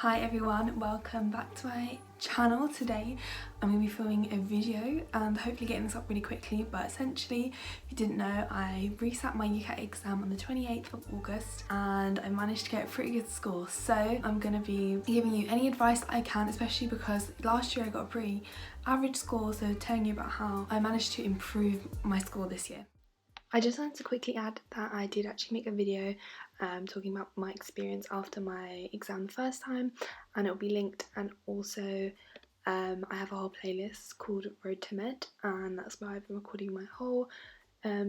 Hi everyone, welcome back to my channel. Today I'm going to be filming a video and hopefully getting this up really quickly, but essentially, if you didn't know, I resat my UCAT exam on the 28th of August and I managed to get a pretty good score. So I'm going to be giving you any advice that I can, especially because last year I got a pretty average score, so telling you about how I managed to improve my score this year. I just wanted to quickly add that I did actually make a video talking about my experience after my exam the first time, and it'll be linked, and also I have a whole playlist called Road to Med, and that's where I've been recording my whole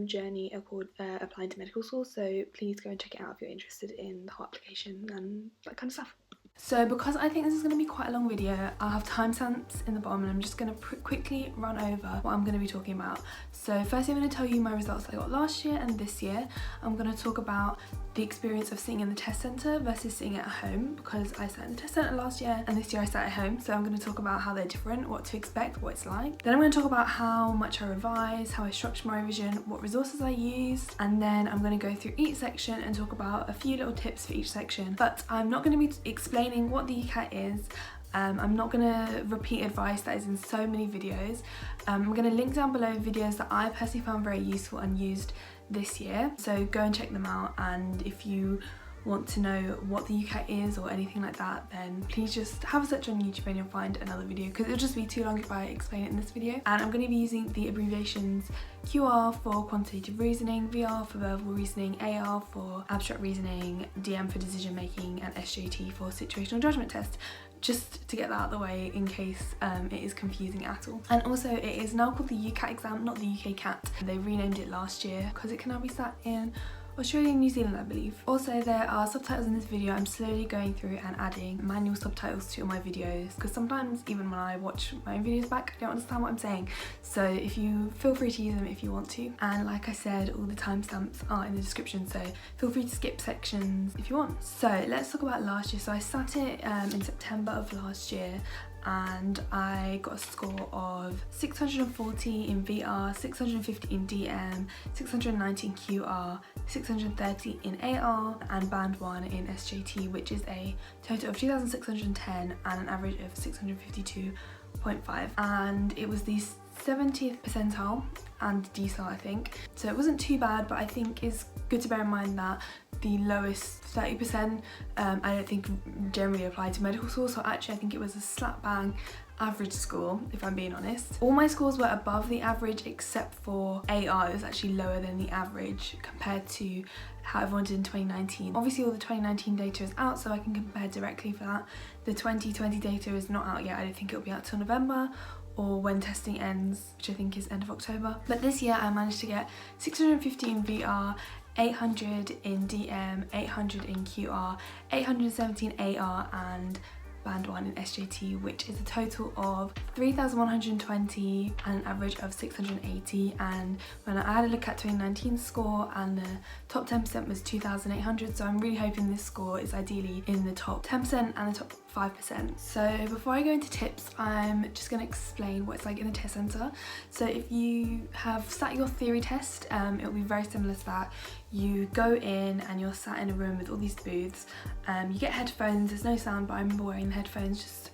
journey applying to medical school, so please go and check it out if you're interested in the whole application and that kind of stuff. So because I think this is going to be quite a long video, I'll have timestamps in the bottom and I'm just going to quickly run over what I'm going to be talking about. So firstly, I'm going to tell you my results I got last year and this year. I'm going to talk about the experience of sitting in the test centre versus sitting at home, because I sat in the test centre last year and this year I sat at home, so I'm going to talk about how they're different, what to expect, what it's like. Then I'm going to talk about how much I revised, how I structured my revision, what resources I used, and then I'm going to go through each section and talk about a few little tips for each section. But I'm not going to be explaining what the UCAT is. I'm not going to repeat advice that is in so many videos. I'm going to link down below videos that I personally found very useful and used this year, so go and check them out. And if you want to know what the UCAT is or anything like that, then please just have a search on YouTube and you'll find another video, because it'll just be too long if I explain it in this video. And I'm going to be using the abbreviations QR for quantitative reasoning, VR for verbal reasoning, AR for abstract reasoning, DM for decision making, and SJT for situational judgment test, just to get that out of the way in case it is confusing at all. And also, it is now called the UCAT exam, not the UCAT. They renamed it last year because it can now be sat in Australia and New Zealand, I believe. Also, there are subtitles in this video. I'm slowly going through and adding manual subtitles to all my videos, because sometimes even when I watch my own videos back, I don't understand what I'm saying. So if you feel free to use them if you want to. And like I said, all the timestamps are in the description, so feel free to skip sections if you want. So let's talk about last year. So I sat it in September of last year, and I got a score of 640 in VR, 650 in DM, 690 in QR, 630 in AR, and band 1 in SJT, which is a total of 2,610 and an average of 652.5. And it was the 70th percentile and decile, I think. So it wasn't too bad, but I think it's good to bear in mind that the lowest 30% I don't think generally apply to medical school, so actually I think it was a slap bang average score, if I'm being honest. All my scores were above the average except for AR. It was actually lower than the average compared to how everyone did in 2019. Obviously all the 2019 data is out, so I can compare directly for that. The 2020 data is not out yet. I don't think it'll be out till November, or when testing ends, which I think is end of October. But this year I managed to get 650 in VR, 800 in DM, 800 in QR, 817 AR, and band 1 in SJT, which is a total of 3,120 and an average of 680. And when I had a look at 2019 score, and the top 10% was 2,800, so I'm really hoping this score is ideally in the top 10% and the top 5%. So before I go into tips, I'm just going to explain what it's like in the test centre. So if you have sat your theory test, it'll be very similar to that. You go in and you're sat in a room with all these booths. You get headphones, there's no sound, but I remember wearing the headphones just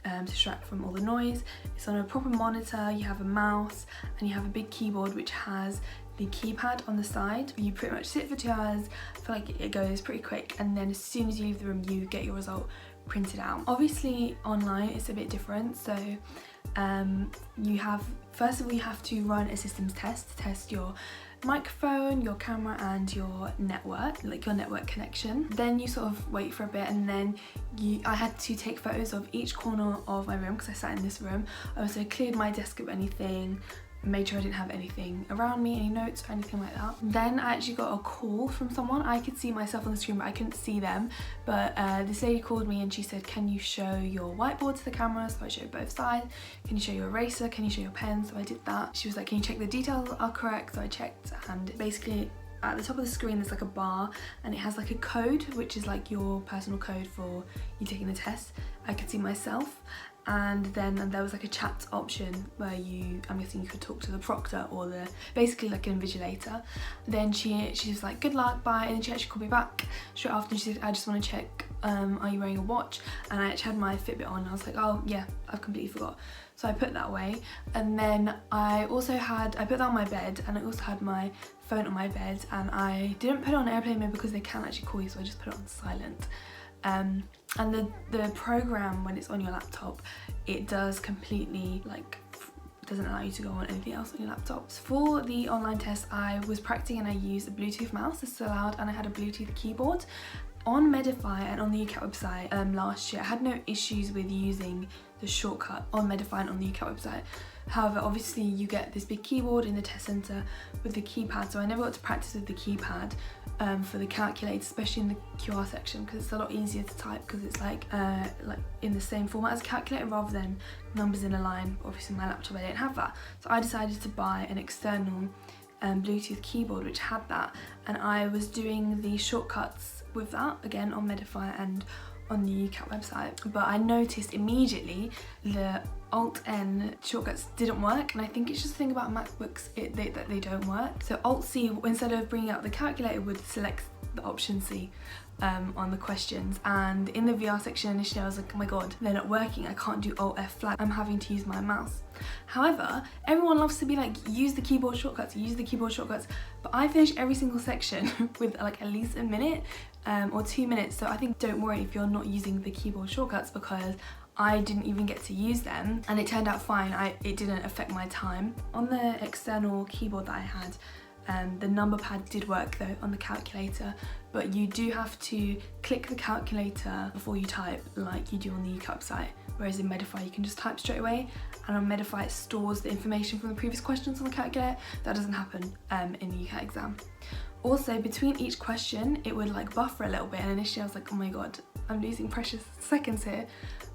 to distract from all the noise. It's on a proper monitor, you have a mouse, and you have a big keyboard which has the keypad on the side. You pretty much sit for 2 hours, I feel like it goes pretty quick, and then as soon as you leave the room you get your result printed out. Obviously online it's a bit different, so first of all you have to run a systems test to test your microphone, your camera, and your network, like your network connection. Then you sort of wait for a bit, and then I had to take photos of each corner of my room because I sat in this room. I also cleared my desk of anything, made sure I didn't have anything around me, any notes or anything like that. Then I actually got a call from someone. I could see myself on the screen but I couldn't see them, but this lady called me and she said, can you show your whiteboard to the camera? So I showed both sides. Can you show your eraser? Can you show your pen? So I did that. She was like, can you check the details are correct? So I checked, and basically at the top of the screen there's like a bar and it has like a code, which is like your personal code for you taking the test. I could see myself, and then there was like a chat option where I'm guessing you could talk to the proctor or the basically like an invigilator. Then she was like, good luck, bye, and then she actually called me back straight after and she said, I just want to check are you wearing a watch? And I actually had my Fitbit on. I was like, oh yeah, I've completely forgot. So I put that away, and then I put that on my bed, and I also had my phone on my bed, and I didn't put it on airplane mode because they can actually call you, so I just put it on silent. And the program, when it's on your laptop, it does completely doesn't allow you to go on anything else on your laptop. So for the online test, I was practicing and I used a Bluetooth mouse, this is allowed, and I had a Bluetooth keyboard. On Medify and on the UCAT website last year, I had no issues with using the shortcut on Medify and on the UCAT website. However, obviously you get this big keyboard in the test centre with the keypad, so I never got to practice with the keypad for the calculator, especially in the QR section, because it's a lot easier to type because it's like in the same format as a calculator rather than numbers in a line. Obviously my laptop, I didn't have that, so I decided to buy an external Bluetooth keyboard which had that, and I was doing the shortcuts with that again on Medify and on the UCAT website. But I noticed immediately the Alt-N shortcuts didn't work, and I think it's just a thing about MacBooks that they don't work. So Alt-C, instead of bringing out the calculator, would select the option C on the questions, and in the VR section initially I was like, oh my god, they're not working, I can't do Alt F flag, I'm having to use my mouse. However, everyone loves to be like, use the keyboard shortcuts, but I finished every single section with like at least a minute or 2 minutes, so I think don't worry if you're not using the keyboard shortcuts, because I didn't even get to use them and it turned out fine. It didn't affect my time. On the external keyboard that I had, the number pad did work though on the calculator, but you do have to click the calculator before you type like you do on the UCAT website, whereas in Medify you can just type straight away, and on Medify it stores the information from the previous questions on the calculator. That doesn't happen in the UCAT exam. Also, between each question it would like buffer a little bit, and initially I was like, oh my god, I'm losing precious seconds here,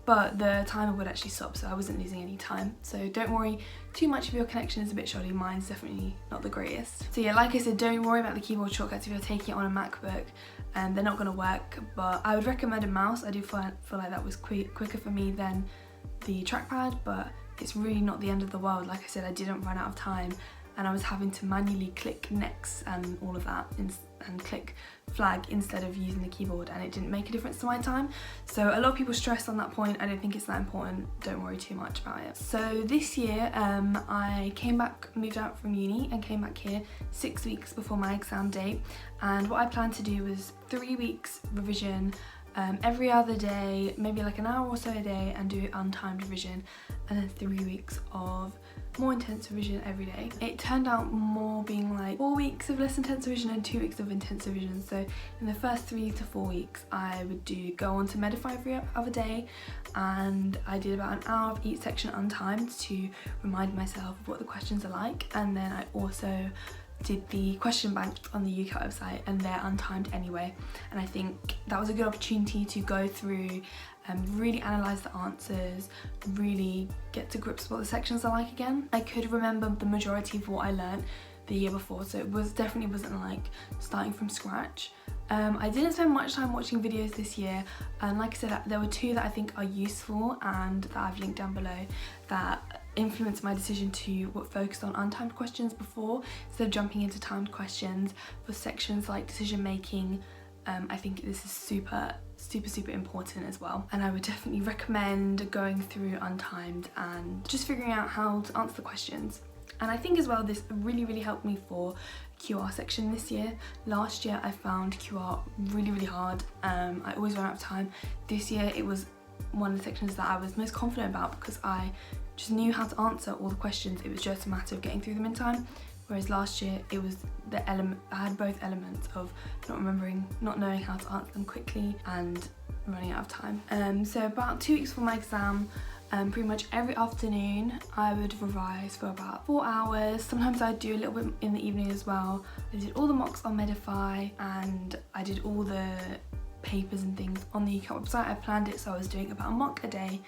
but the timer would actually stop, so I wasn't losing any time. So don't worry too much if your connection is a bit shoddy. Mine's definitely not the greatest. So yeah, like I said, don't worry about the keyboard shortcuts if you're taking it on a MacBook, and they're not going to work, but I would recommend a mouse. I do feel like that was quicker for me than the trackpad, but it's really not the end of the world. Like I said, I didn't run out of time, and I was having to manually click next and all of that and click flag instead of using the keyboard, and it didn't make a difference to my time. So a lot of people stress on that point. I don't think it's that important. Don't worry too much about it. So this year I moved out from uni and came back here 6 weeks before my exam date, and what I planned to do was 3 weeks revision every other day, maybe like an hour or so a day, and do untimed revision, and then 3 weeks of more intense revision every day. It turned out more being like 4 weeks of less intense revision and 2 weeks of intense revision. So in the first 3 to 4 weeks I would go on to Medify every other day, and I did about an hour of each section untimed to remind myself of what the questions are like, and then I also did the question bank on the UCAT website, and they're untimed anyway, and I think that was a good opportunity to go through and really analyse the answers, really get to grips with what the sections are like again. I could remember the majority of what I learnt the year before, so it definitely wasn't like starting from scratch. I didn't spend much time watching videos this year, and like I said, there were 2 that I think are useful and that I've linked down below that influenced my decision to focus on untimed questions before, instead of jumping into timed questions for sections like decision making. I think this is super important as well, and I would definitely recommend going through untimed and just figuring out how to answer the questions. And I think as well this really helped me for QR section this year. Last year I found QR really hard. I always ran out of time. This year it was one of the sections that I was most confident about because I just knew how to answer all the questions. It was just a matter of getting through them in time. Whereas last year it was I had both elements of not knowing how to answer them quickly and running out of time. So about 2 weeks before my exam, pretty much every afternoon I would revise for about 4 hours. Sometimes I'd do a little bit in the evening as well. I did all the mocks on Medify, and I did all the papers and things on the UCAT website. I planned it so I was doing about a mock a day,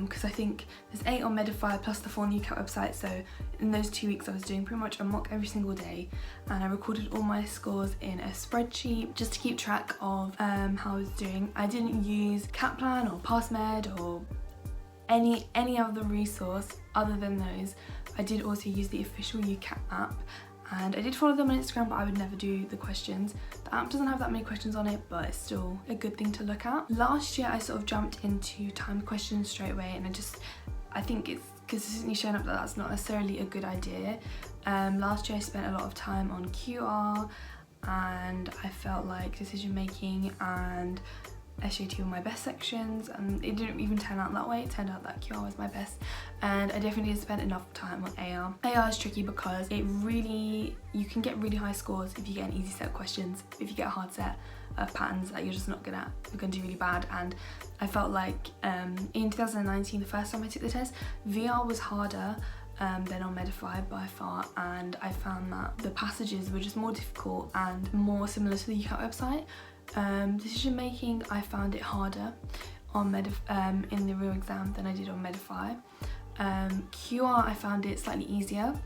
because I think there's 8 on Medify plus the 4 on the UCAT website, so in those 2 weeks I was doing pretty much a mock every single day, and I recorded all my scores in a spreadsheet just to keep track of how I was doing. I didn't use Kaplan or PassMed or any other resource other than those. I did also use the official UCAT app, and I did follow them on Instagram, but I would never do the questions. The app doesn't have that many questions on it, but it's still a good thing to look at. Last year I sort of jumped into timed questions straight away, and I think it's consistently shown up that that's not necessarily a good idea. Last year I spent a lot of time on QR, and I felt like decision making and SJT were my best sections, and it didn't even turn out that way. It turned out that QR was my best, and I definitely didn't spend enough time on AR. AR is tricky because you can get really high scores if you get an easy set of questions. If you get a hard set of patterns that you're just not good at, you're going to do really bad. And I felt like in 2019, the first time I took the test, VR was harder than on Medify by far, and I found that the passages were just more difficult and more similar to the UCAT website. Decision making, I found it harder on in the real exam than I did on Medify. QR, I found it slightly easier.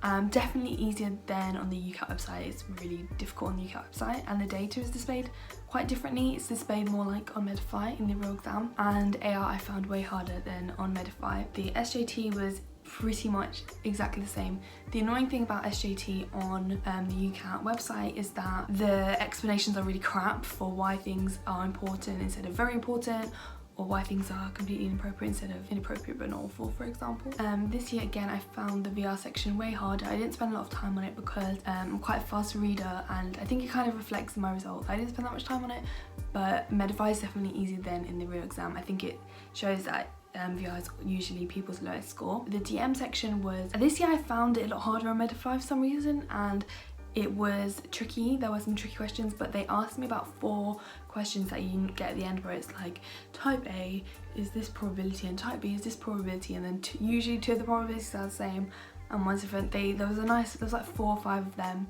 Definitely easier than on the UCAT website. It's really difficult on the UCAT website, and the data is displayed quite differently. It's displayed more like on Medify in the real exam, and AR I found way harder than on Medify. The SJT was pretty much exactly the same. The annoying thing about SJT on the UCAT website is that the explanations are really crap for why things are important instead of very important, or why things are completely inappropriate instead of inappropriate but not awful, for example. This year again I found the VR section way harder. I didn't spend a lot of time on it because I'm quite a fast reader, and I think it kind of reflects in my results. I didn't spend that much time on it, but Medify is definitely easier than in the real exam. I think it shows that VR is usually people's lowest score. The DM section was, this year I found it a lot harder on Medify for some reason, and it was tricky. There were some tricky questions, but they asked me about 4 questions that you get at the end where it's like, type A is this probability and type B is this probability, and then usually 2 of the probabilities are the same and one's different. There was like 4 or 5 of them.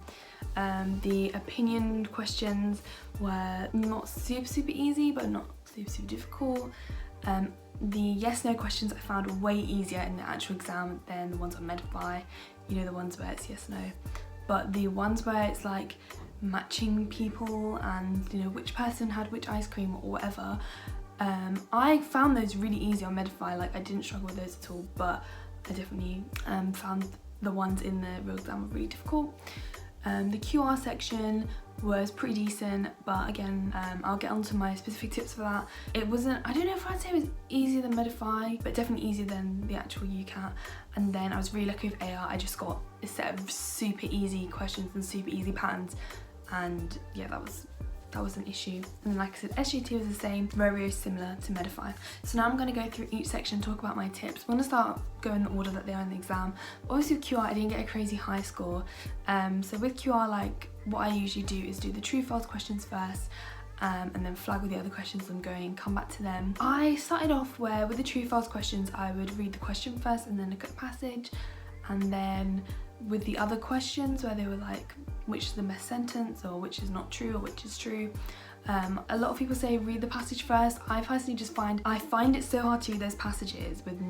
The opinion questions were not super easy, but not super difficult. The yes/no questions I found way easier in the actual exam than the ones on Medify. You know, the ones where it's yes/no. But the ones where it's like matching people and, you know, which person had which ice cream or whatever, I found those really easy on Medify. Like, I didn't struggle with those at all, but I definitely found the ones in the real exam were really difficult. The QR section was pretty decent, but again, I'll get onto my specific tips for that. It wasn't, I don't know if I'd say it was easier than Medify, but definitely easier than the actual UCAT. And then I was really lucky with AR. I just got a set of super easy questions and super easy patterns, and yeah, that was an issue. And then, like I said, SJT was the same, very similar to Medify. So now I'm going to go through each section and talk about my tips. I'm going to start going in the order that they are in the exam. Obviously with QR I didn't get a crazy high score, so with QR, like, what I usually do is do the true/false questions first, and then flag with the other questions I'm going, come back to them. I started off where with the true/false questions I would read the question first and then look at the passage, and then with the other questions where they were like, which is the best sentence, or which is not true, or which is true. A lot of people say read the passage first. I personally just find it so hard to read those passages with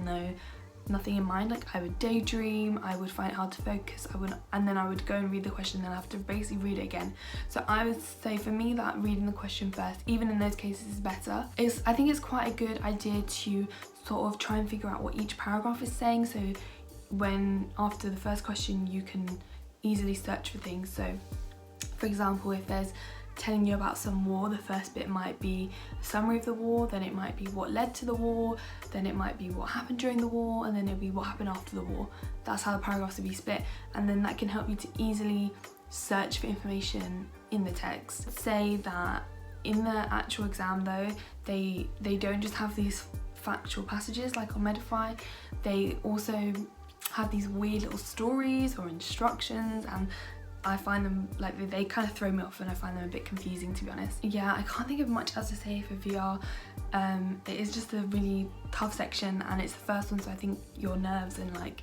nothing in mind. Like, I would daydream, I would find it hard to focus, and then I would go and read the question, and then I have to basically read it again. So I would say for me that reading the question first, even in those cases, is better. I think it's quite a good idea to sort of try and figure out what each paragraph is saying, so when after the first question you can easily search for things. So for example, if there's telling you about some war, the first bit might be a summary of the war, then it might be what led to the war, then it might be what happened during the war, and then it'll be what happened after the war. That's how the paragraphs will be split, and then that can help you to easily search for information in the text. Say that in the actual exam though, they don't just have these factual passages like on Medify, they also have these weird little stories or instructions, and I find them, like, they kind of throw me off and I find them a bit confusing, to be honest. Yeah, I can't think of much else to say for VR. It is just a really tough section, and it's the first one, so I think your nerves and like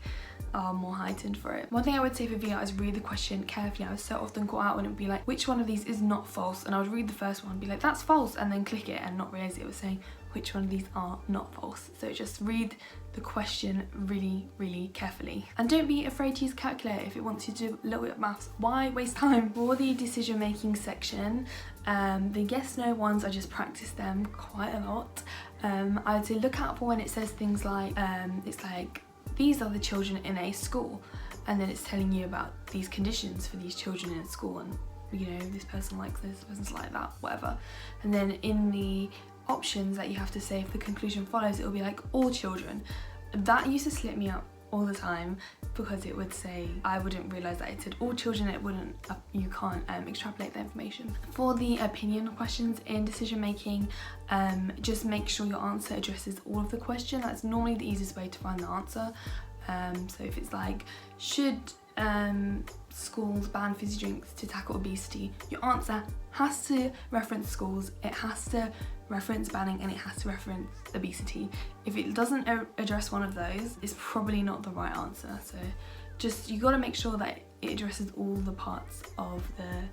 are more heightened for it. One thing I would say for VR is read the question carefully. I was so often caught out when it would be like, which one of these is not false, and I would read the first one and be like, that's false, and then click it and not realise it was saying which one of these are not false. So just read the question really carefully, and don't be afraid to use a calculator if it wants you to do a little bit of maths. Why waste time? For the decision making section, the yes/no ones, I just practice them quite a lot. I would say look out for when it says things like it's like, these are the children in a school. and then it's telling you about these conditions for these children in school, and you know, this person likes this person's like that, whatever. And then in the options that you have to say if the conclusion follows, it'll be like all children. That used to slip me up all the time because it would say, I wouldn't realise that it said all children, it wouldn't, you can't extrapolate the information. For the opinion questions in decision making, just make sure your answer addresses all of the question. That's normally the easiest way to find the answer. So if it's like, should schools ban fizzy drinks to tackle obesity, your answer has to reference schools, it has to reference banning, and it has to reference obesity. If it doesn't address one of those, it's probably not the right answer. So just, you got to make sure that it addresses all the parts of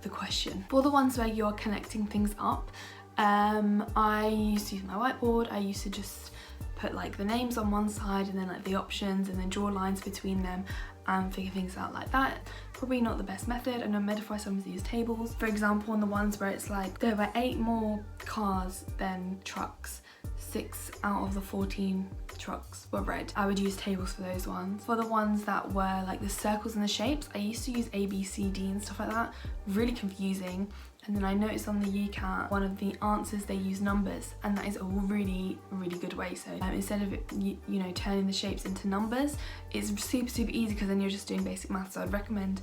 the question. For the ones where you're connecting things up, I used to use my whiteboard. I used to just put like the names on one side and then like the options, and then draw lines between them and figure things out like that. Probably not the best method. I know Medify sometimes use tables. For example, on the ones where it's like there were 8 more cars than trucks, 6 out of the 14 trucks were red, I would use tables for those ones. For the ones that were like the circles and the shapes, I used to use A, B, C, D and stuff like that. Really confusing. And then I noticed on the UCAT, one of the answers, they use numbers, and that is a really good way. So instead of you know, turning the shapes into numbers, it's super easy because then you're just doing basic maths. So I'd recommend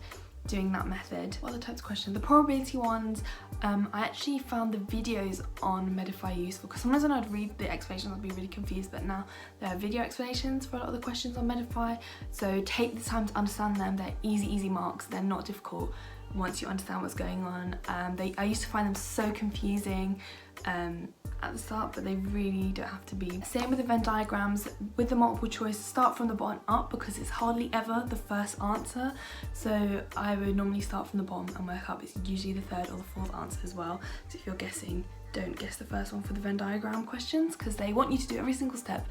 doing that method. What other types of questions? The probability ones, I actually found the videos on Medify useful, because sometimes when I'd read the explanations I'd be really confused, but now there are video explanations for a lot of the questions on Medify, so take the time to understand them. They're easy marks, they're not difficult once you understand what's going on. I used to find them so confusing at the start, but they really don't have to be. Same with the Venn diagrams. With the multiple choice, start from the bottom up because it's hardly ever the first answer. So I would normally start from the bottom and work up. It's usually the third or the fourth answer as well. So if you're guessing, don't guess the first one for the Venn diagram questions, because they want you to do every single step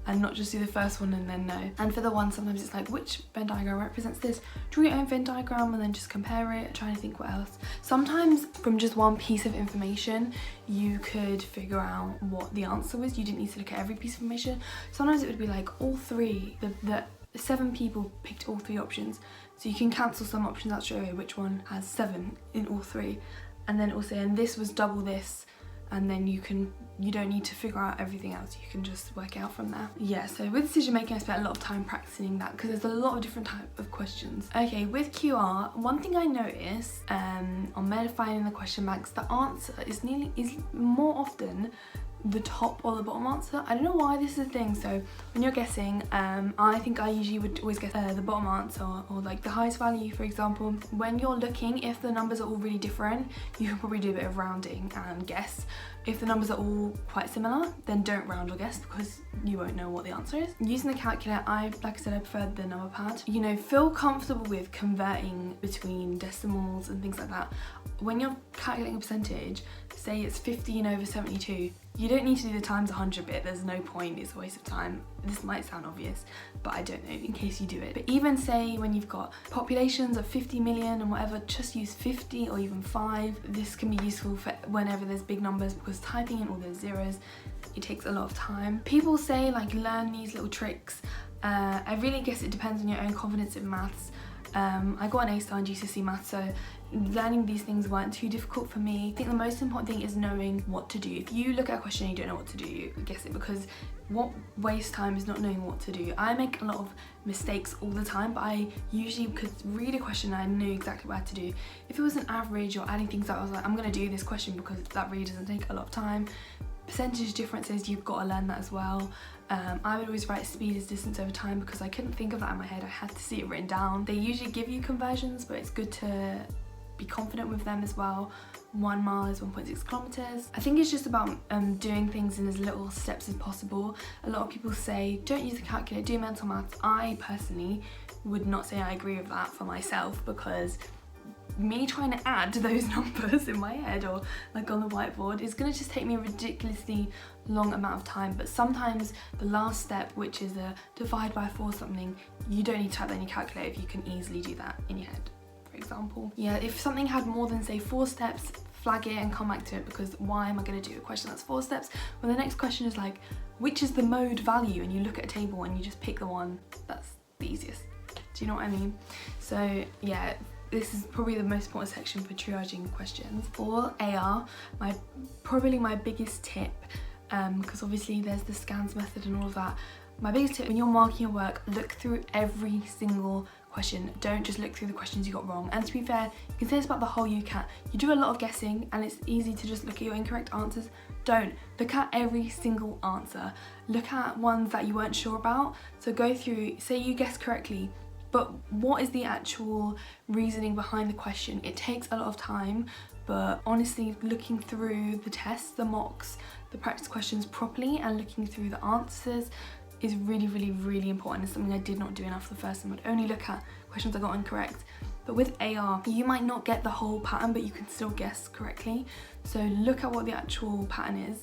and not just do the first one and then no. And for the one, sometimes it's like, which Venn diagram represents this? Draw your own Venn diagram and then just compare it, trying to think what else. Sometimes from just one piece of information, you could figure out what the answer was. You didn't need to look at every piece of information. Sometimes it would be like all 3, the 7 people picked all 3 options. So you can cancel some options out straight away, which one has 7 in all 3. And then it will say, and this was double this. And then you don't need to figure out everything else, you can just work it out from there. Yeah, so with decision making I spent a lot of time practicing that because there's a lot of different types of questions. Okay, with QR, one thing I noticed on Medify in the question banks, the answer is more often the top or the bottom answer. I don't know why this is a thing. So when you're guessing, I think I usually would always guess the bottom answer or like the highest value, for example. When you're looking, if the numbers are all really different, you can probably do a bit of rounding and guess. If the numbers are all quite similar, then don't round or guess because you won't know what the answer is. Using the calculator, like I said, I prefer the number pad. You know, feel comfortable with converting between decimals and things like that. When you're calculating a percentage, say it's 15 over 72, you don't need to do the times 100 bit, there's no point, it's a waste of time. This might sound obvious, but I don't know, in case you do it. But even say when you've got populations of 50 million and whatever, just use 50 or even 5. This can be useful for whenever there's big numbers, because typing in all those zeros, it takes a lot of time. People say like learn these little tricks. I really guess it depends on your own confidence in maths. I got an A star in GCSE maths, so learning these things weren't too difficult for me. I think the most important thing is knowing what to do. If you look at a question and you don't know what to do, you guess it, because what wastes time is not knowing what to do. I make a lot of mistakes all the time, but I usually could read a question and I knew exactly what I had to do. If it was an average or adding things up, I was like, I'm going to do this question because that really doesn't take a lot of time. Percentage differences, you've got to learn that as well. I would always write speed as distance over time because I couldn't think of that in my head. I had to see it written down. They usually give you conversions, but it's good to be confident with them as well. 1 mile is 1.6 kilometers. I think it's just about doing things in as little steps as possible. A lot of people say don't use the calculator, do mental maths. I personally would not say I agree with that for myself, because me trying to add those numbers in my head or like on the whiteboard is going to just take me a ridiculously long amount of time. But sometimes the last step, which is a divide by 4 something, you don't need to type that in your calculator if you can easily do that in your head, for example. Yeah, if something had more than say 4 steps, flag it and come back to it, because why am I going to do a question that's 4 steps when the next question is like, which is the mode value, and you look at a table and you just pick the one that's the easiest Do you know what I mean? So yeah, this is probably the most important section for triaging questions. For AR, probably my biggest tip, because obviously there's the scans method and all of that. My biggest tip, when you're marking your work, look through every single question. Don't just look through the questions you got wrong. And to be fair, you can say this about the whole UCAT. You do a lot of guessing and it's easy to just look at your incorrect answers. Don't. Look at every single answer. Look at ones that you weren't sure about. So go through, say you guessed correctly, but what is the actual reasoning behind the question? It takes a lot of time, but honestly, looking through the tests, the mocks, the practice questions properly and looking through the answers is really, really, really important. It's something I did not do enough the first time. I'd only look at questions I got incorrect. But with AR, you might not get the whole pattern, but you can still guess correctly. So look at what the actual pattern is.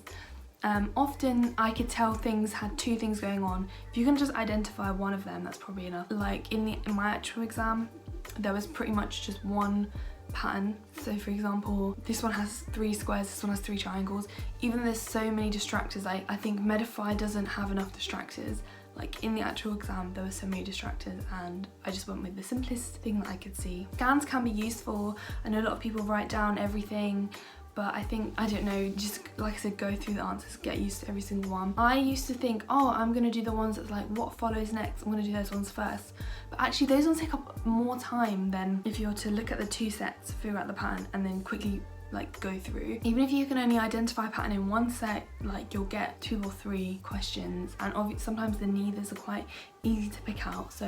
Often I could tell things had two things going on. If you can just identify one of them, that's probably enough. Like in my actual exam, there was pretty much just one pattern. So for example, this one has 3 squares, this one has 3 triangles. Even though there's so many distractors, I think Medify doesn't have enough distractors. Like in the actual exam, there were so many distractors and I just went with the simplest thing that I could see. Scans can be useful. I know a lot of people write down everything, but I think, I don't know, just like I said, go through the answers, get used to every single one. I used to think, oh, I'm gonna do the ones that's like, what follows next? I'm gonna do those ones first. But actually those ones take up more time than if you're to look at the 2 sets, figure out the pattern, and then quickly like go through. Even if you can only identify a pattern in one set, like you'll get 2 or 3 questions, and sometimes the neithers are quite easy to pick out, so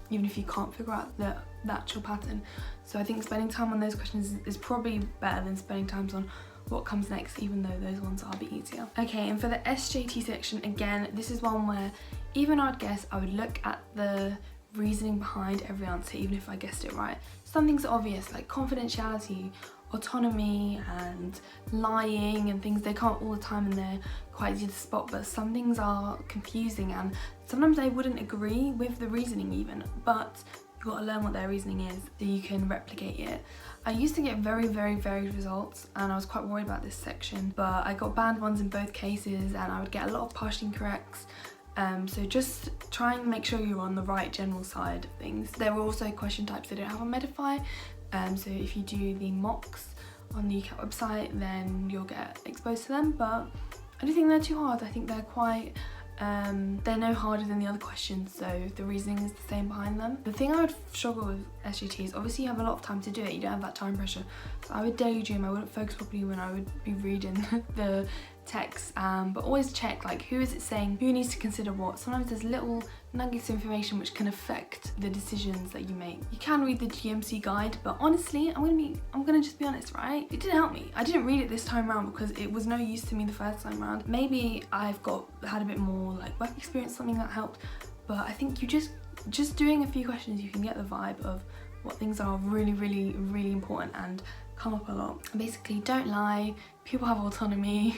even if you can't figure out the actual pattern. So I think spending time on those questions is probably better than spending time on what comes next, even though those ones are a bit easier. Okay, and for the SJT section, again, this is one where even I'd guess I would look at the reasoning behind every answer, even if I guessed it right. Some things are obvious, like confidentiality, autonomy and lying and things. They come up all the time and they're quite easy to spot, but some things are confusing and sometimes I wouldn't agree with the reasoning even, but you've got to learn what their reasoning is so you can replicate it. I used to get very, very varied results and I was quite worried about this section, but I got band ones in both cases and I would get a lot of partially incorrects. So just try and make sure you're on the right general side of things. There are also question types they don't have on Medify. So if you do the mocks on the UCAT website, then you'll get exposed to them, but I don't think they're too hard. I think they're quite, they're no harder than the other questions, so the reasoning is the same behind them. The thing I would struggle with SGT is obviously you have a lot of time to do it, you don't have that time pressure. So I would daydream, I wouldn't focus properly when I would be reading the text, but always check like who is it saying, who needs to consider what. Sometimes there's little nuggets of information which can affect the decisions that you make. You can read the GMC guide, but honestly, I'm gonna just be honest, right? It didn't help me. I didn't read it this time around because it was no use to me the first time around. Maybe I've had a bit more like work experience, something that helped, but I think you just doing a few questions, you can get the vibe of what things are really, really, really important and come up a lot. Basically, don't lie, people have autonomy,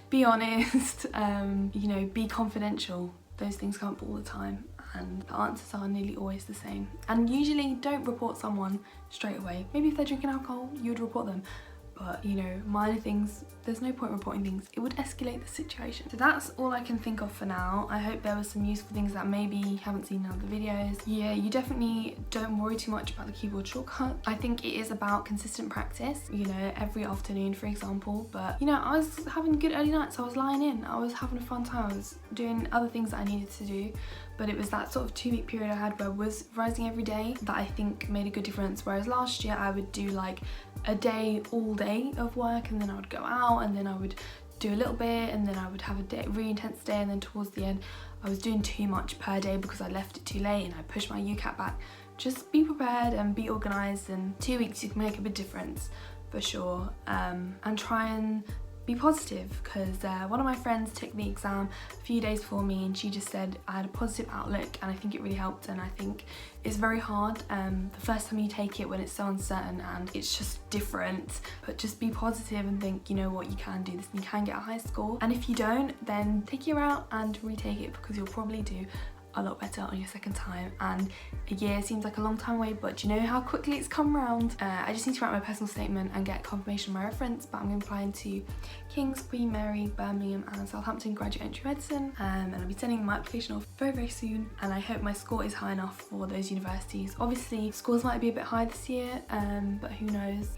be honest, you know, be confidential. Those things come up all the time and the answers are nearly always the same. And usually don't report someone straight away. Maybe if they're drinking alcohol, you would report them. But you know, minor things, there's no point reporting things. It would escalate the situation. So that's all I can think of for now. I hope there was some useful things that maybe you haven't seen in other videos. Yeah, you definitely don't worry too much about the keyboard shortcut. I think it is about consistent practice, you know, every afternoon, for example. But you know, I was having good early nights. I was lying in, I was having a fun time. I was doing other things that I needed to do. But it was that sort of 2-week period I had where I was revising every day that I think made a good difference. Whereas last year I would do like a day, all day of work, and then I would go out and then I would do a little bit and then I would have a really intense day, and then towards the end I was doing too much per day because I left it too late and I pushed my UCAT back. Just be prepared and be organised, and 2 weeks you can make a big difference for sure. And try and be positive, because one of my friends took the exam a few days before me and she just said I had a positive outlook, and I think it really helped. And I think it's very hard the first time you take it when it's so uncertain and it's just different, but just be positive and think, you know what, you can do this and you can get a high score. And if you don't, then take your out and retake it, because you'll probably do a lot better on your second time. And a year seems like a long time away, but do you know how quickly it's come around? I just need to write my personal statement and get confirmation of my reference, but I'm applying to King's, Queen Mary, Birmingham and Southampton graduate entry medicine, and I'll be sending my application off very, very soon, and I hope my score is high enough for those universities. Obviously scores might be a bit high this year, but who knows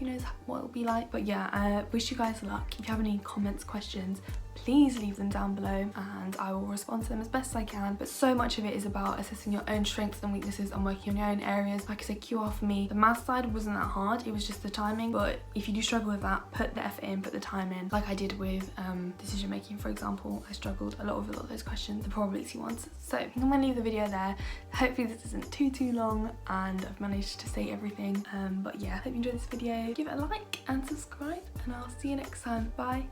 what it'll be like. But yeah, I wish you guys luck. If you have any comments, questions, please leave them down below and I will respond to them as best as I can. But so much of it is about assessing your own strengths and weaknesses and working on your own areas. Like I said, QR for me, the math side wasn't that hard, it was just the timing, but if you do struggle with that, put the effort in, put the time in, like I did with decision making, for example. I struggled a lot of those questions, the probability ones. So I'm gonna leave the video there. Hopefully this isn't too long and I've managed to say everything, but yeah, hope you enjoyed this video. Give it a like and subscribe and I'll see you next time. Bye.